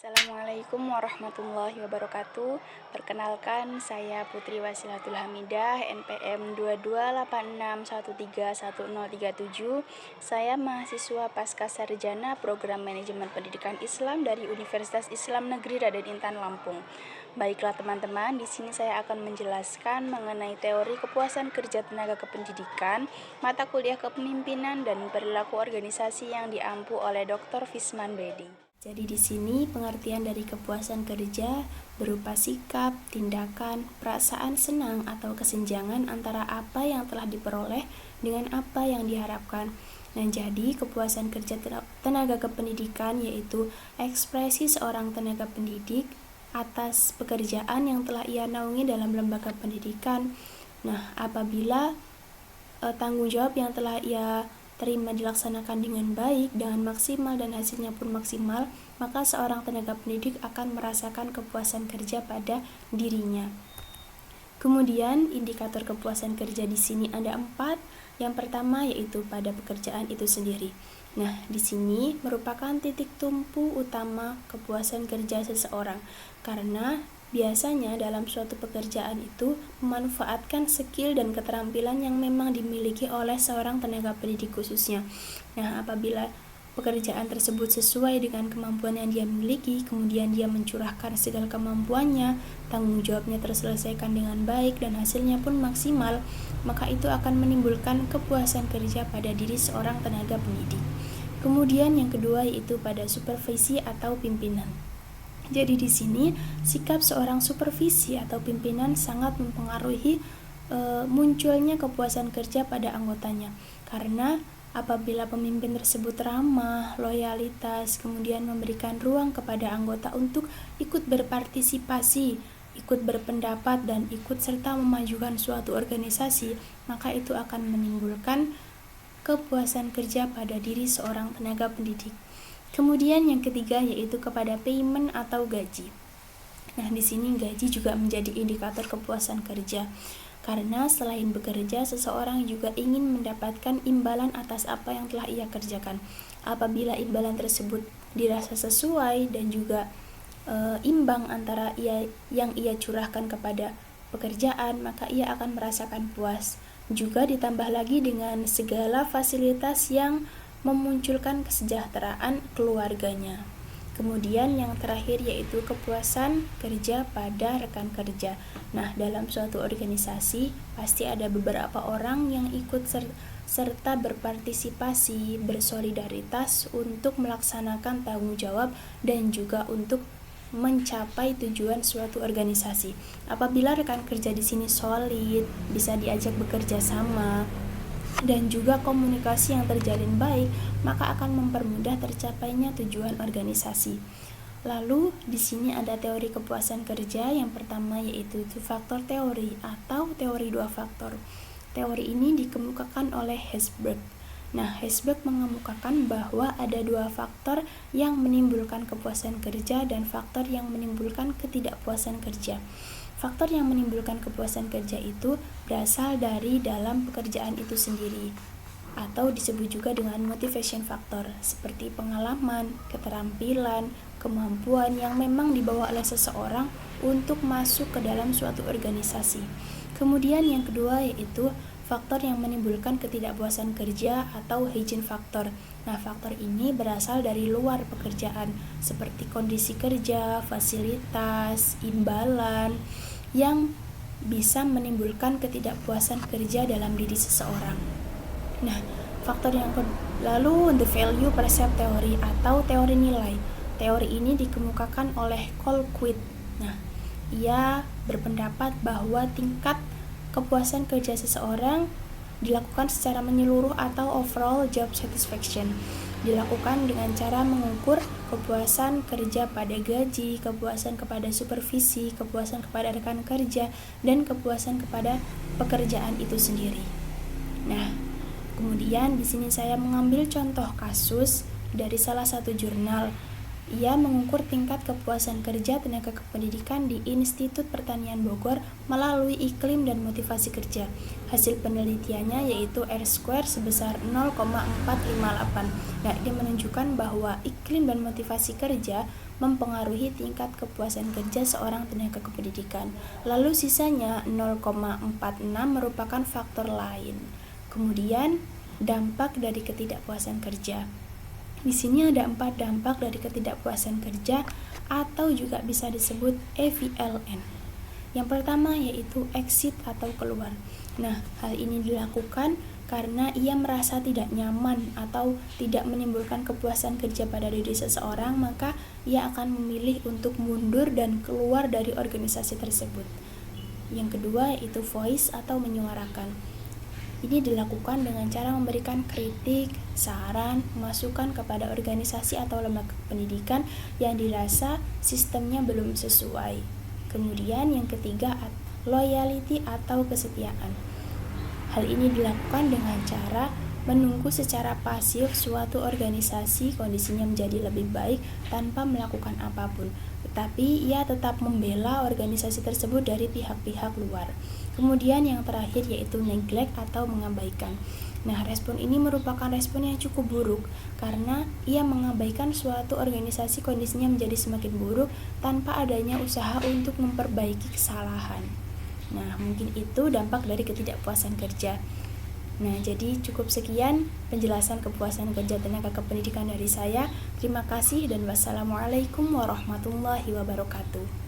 Assalamualaikum warahmatullahi wabarakatuh. Perkenalkan, saya Putri Wasilatul Hamidah, NPM 2286131037. Saya mahasiswa Pascasarjana Program Manajemen Pendidikan Islam dari Universitas Islam Negeri Raden Intan Lampung. Baiklah teman-teman, di sini saya akan menjelaskan mengenai teori kepuasan kerja tenaga kependidikan, mata kuliah kepemimpinan dan perilaku organisasi yang diampu oleh Dr. Fisman Bedi. Jadi di sini pengertian dari kepuasan kerja berupa sikap, tindakan, perasaan senang atau kesenjangan antara apa yang telah diperoleh dengan apa yang diharapkan. Nah, jadi kepuasan kerja tenaga kependidikan yaitu ekspresi seorang tenaga pendidik atas pekerjaan yang telah ia naungi dalam lembaga pendidikan. Nah, apabila tanggung jawab yang telah ia terima dilaksanakan dengan baik, dengan maksimal dan hasilnya pun maksimal, maka seorang tenaga pendidik akan merasakan kepuasan kerja pada dirinya. Kemudian indikator kepuasan kerja di sini ada 4. Yang pertama yaitu pada pekerjaan itu sendiri. Nah, di sini merupakan titik tumpu utama kepuasan kerja seseorang, karena biasanya dalam suatu pekerjaan itu memanfaatkan skill dan keterampilan yang memang dimiliki oleh seorang tenaga pendidik khususnya. Nah, apabila pekerjaan tersebut sesuai dengan kemampuan yang dia miliki, kemudian dia mencurahkan segala kemampuannya, tanggung jawabnya terselesaikan dengan baik dan hasilnya pun maksimal, maka itu akan menimbulkan kepuasan kerja pada diri seorang tenaga pendidik. Kemudian yang kedua yaitu pada supervisi atau pimpinan. Jadi di sini sikap seorang supervisi atau pimpinan sangat mempengaruhi munculnya kepuasan kerja pada anggotanya. Karena apabila pemimpin tersebut ramah, loyalitas, kemudian memberikan ruang kepada anggota untuk ikut berpartisipasi, ikut berpendapat dan ikut serta memajukan suatu organisasi, maka itu akan menimbulkan kepuasan kerja pada diri seorang tenaga pendidik. Kemudian yang ketiga yaitu kepada payment atau gaji. Nah, di sini gaji juga menjadi indikator kepuasan kerja. Karena selain bekerja, seseorang juga ingin mendapatkan imbalan atas apa yang telah ia kerjakan. Apabila imbalan tersebut dirasa sesuai dan juga imbang antara yang ia curahkan kepada pekerjaan, maka ia akan merasakan puas. Juga ditambah lagi dengan segala fasilitas yang memunculkan kesejahteraan keluarganya. Kemudian yang terakhir yaitu kepuasan kerja pada rekan kerja. Nah, dalam suatu organisasi pasti ada beberapa orang yang ikut serta berpartisipasi, bersolidaritas untuk melaksanakan tanggung jawab dan juga untuk mencapai tujuan suatu organisasi. Apabila rekan kerja di sini solid, bisa diajak bekerja sama, dan juga komunikasi yang terjalin baik, maka akan mempermudah tercapainya tujuan organisasi. Lalu di sini ada teori kepuasan kerja. Yang pertama yaitu faktor teori atau teori 2 faktor. Teori ini dikemukakan oleh Herzberg. Nah, Herzberg mengemukakan bahwa ada 2 faktor yang menimbulkan kepuasan kerja dan faktor yang menimbulkan ketidakpuasan kerja. Faktor yang menimbulkan kepuasan kerja itu berasal dari dalam pekerjaan itu sendiri, atau disebut juga dengan motivation factor, seperti pengalaman, keterampilan, kemampuan yang memang dibawa oleh seseorang untuk masuk ke dalam suatu organisasi. Kemudian yang kedua yaitu faktor yang menimbulkan ketidakpuasan kerja atau hygiene factor. Nah, faktor ini berasal dari luar pekerjaan, seperti kondisi kerja, fasilitas, imbalan, yang bisa menimbulkan ketidakpuasan kerja dalam diri seseorang. Nah, faktor yang lalu the value percept theory atau teori nilai. Teori ini dikemukakan oleh Colquitt. Nah, ia berpendapat bahwa tingkat kepuasan kerja seseorang dilakukan secara menyeluruh atau overall job satisfaction. Dilakukan dengan cara mengukur kepuasan kerja pada gaji, kepuasan kepada supervisi, kepuasan kepada rekan kerja, dan kepuasan kepada pekerjaan itu sendiri. Nah, kemudian di sini saya mengambil contoh kasus dari salah satu jurnal Ia mengukur tingkat kepuasan kerja tenaga kependidikan di Institut Pertanian Bogor melalui iklim dan motivasi kerja. Hasil penelitiannya yaitu R-square sebesar 0,458. Nah, ini menunjukkan bahwa iklim dan motivasi kerja mempengaruhi tingkat kepuasan kerja seorang tenaga kependidikan. Lalu sisanya 0,46 merupakan faktor lain. Kemudian, dampak dari ketidakpuasan kerja. Di sini ada 4 dampak dari ketidakpuasan kerja atau juga bisa disebut EVLN. Yang pertama yaitu exit atau keluar. Nah, hal ini dilakukan karena ia merasa tidak nyaman atau tidak menimbulkan kepuasan kerja pada diri seseorang, maka ia akan memilih untuk mundur dan keluar dari organisasi tersebut. Yang kedua yaitu voice atau menyuarakan. Ini dilakukan dengan cara memberikan kritik, saran, masukan kepada organisasi atau lembaga pendidikan yang dirasa sistemnya belum sesuai. Kemudian yang ketiga, loyalty atau kesetiaan. Hal ini dilakukan dengan cara menunggu secara pasif suatu organisasi kondisinya menjadi lebih baik tanpa melakukan apapun, tetapi ia tetap membela organisasi tersebut dari pihak-pihak luar. Kemudian yang terakhir yaitu neglect atau mengabaikan. Nah, respon ini merupakan respon yang cukup buruk karena ia mengabaikan suatu organisasi kondisinya menjadi semakin buruk tanpa adanya usaha untuk memperbaiki kesalahan. Nah, mungkin itu dampak dari ketidakpuasan kerja. Nah, jadi cukup sekian penjelasan kepuasan kerja tenaga kependidikan dari saya. Terima kasih dan wassalamualaikum warahmatullahi wabarakatuh.